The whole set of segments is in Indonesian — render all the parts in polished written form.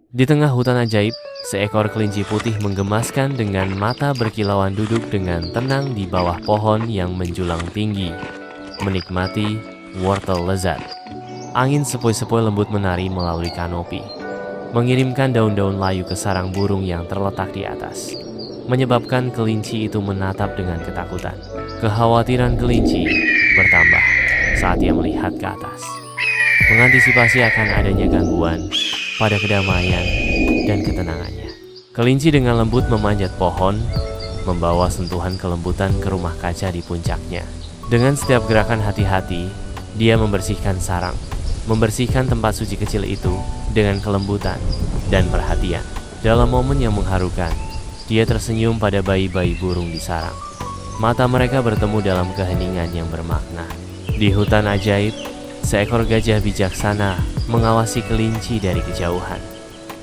Di tengah hutan ajaib, seekor kelinci putih menggemaskan dengan mata berkilauan duduk dengan tenang di bawah pohon yang menjulang tinggi, menikmati wortel lezat. Angin sepoi-sepoi lembut menari melalui kanopi, mengirimkan daun-daun layu ke sarang burung yang terletak di atas, menyebabkan kelinci itu menatap dengan ketakutan. Kekhawatiran kelinci bertambah saat ia melihat ke atas, mengantisipasi akan adanya gangguan pada kedamaian dan ketenangannya. Kelinci dengan lembut memanjat pohon, membawa sentuhan kelembutan ke rumah kaca di puncaknya. Dengan setiap gerakan hati-hati, dia membersihkan sarang, membersihkan tempat suci kecil itu dengan kelembutan dan perhatian. Dalam momen yang mengharukan, dia tersenyum pada bayi-bayi burung di sarang. Mata mereka bertemu dalam keheningan yang bermakna. Di hutan ajaib, seekor gajah bijaksana mengawasi kelinci dari kejauhan.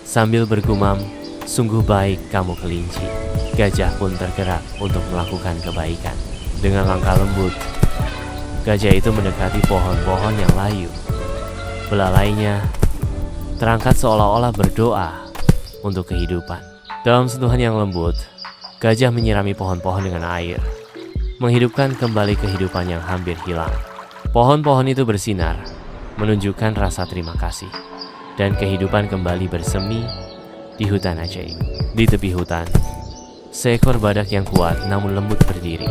Sambil bergumam, "Sungguh baik kamu kelinci." Gajah pun tergerak untuk melakukan kebaikan. Dengan langkah lembut, gajah itu mendekati pohon-pohon yang layu. Belalainya terangkat seolah-olah berdoa untuk kehidupan. Dalam sentuhan yang lembut, gajah menyirami pohon-pohon dengan air, menghidupkan kembali kehidupan yang hampir hilang. Pohon-pohon itu bersinar, menunjukkan rasa terima kasih, dan kehidupan kembali bersemi di hutan ajaib. Di tepi hutan, seekor badak yang kuat namun lembut berdiri,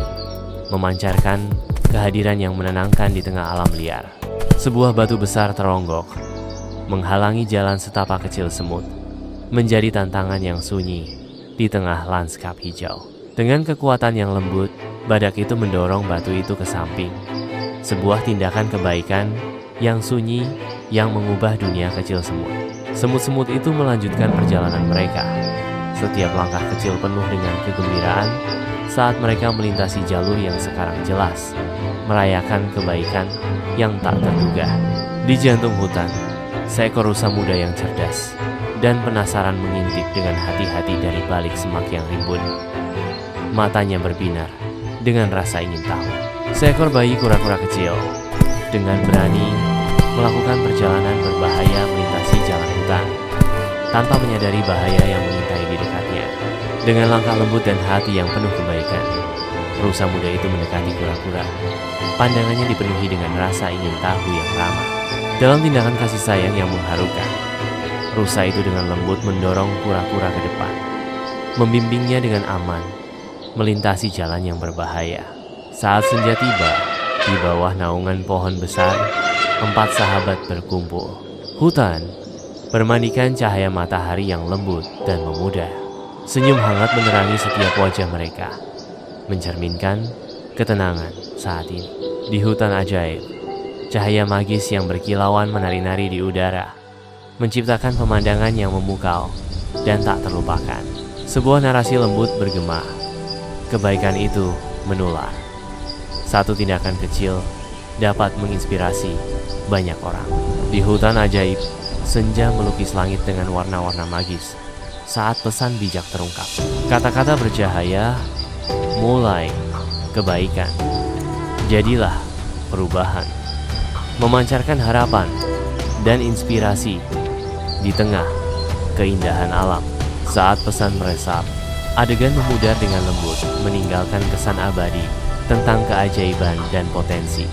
memancarkan kehadiran yang menenangkan di tengah alam liar. Sebuah batu besar teronggok, menghalangi jalan setapak kecil semut, menjadi tantangan yang sunyi di tengah lanskap hijau. Dengan kekuatan yang lembut, badak itu mendorong batu itu ke samping. Sebuah tindakan kebaikan yang sunyi yang mengubah dunia kecil semut. Semut-semut itu melanjutkan perjalanan mereka. Setiap langkah kecil penuh dengan kegembiraan saat mereka melintasi jalur yang sekarang jelas, merayakan kebaikan yang tak terduga. Di jantung hutan, seekor rusa muda yang cerdas dan penasaran mengintip dengan hati-hati dari balik semak yang rimbun. Matanya berbinar dengan rasa ingin tahu. Seekor bayi kura-kura kecil dengan berani melakukan perjalanan berbahaya melintasi jalan hutan tanpa menyadari bahaya yang mengintai di dekatnya. Dengan langkah lembut dan hati yang penuh kebaikan, rusa muda itu mendekati kura-kura. Pandangannya dipenuhi dengan rasa ingin tahu yang ramah. Dalam tindakan kasih sayang yang mengharukan, rusa itu dengan lembut mendorong kura-kura ke depan, membimbingnya dengan aman melintasi jalan yang berbahaya. Saat senja tiba, di bawah naungan pohon besar, 4 sahabat berkumpul. Hutan bermandikan cahaya matahari yang lembut dan memudar. Senyum hangat menerangi setiap wajah mereka, mencerminkan ketenangan saat ini. Di hutan ajaib, cahaya magis yang berkilauan menari-nari di udara, menciptakan pemandangan yang memukau dan tak terlupakan. Sebuah narasi lembut bergema, kebaikan itu menular. Satu tindakan kecil dapat menginspirasi banyak orang. Di hutan ajaib, senja melukis langit dengan warna-warna magis saat pesan bijak terungkap. Kata-kata bercahaya, mulai kebaikan, jadilah perubahan, memancarkan harapan dan inspirasi di tengah keindahan alam. Saat pesan meresap, adegan memudar dengan lembut, meninggalkan kesan abadi tentang keajaiban dan potensi.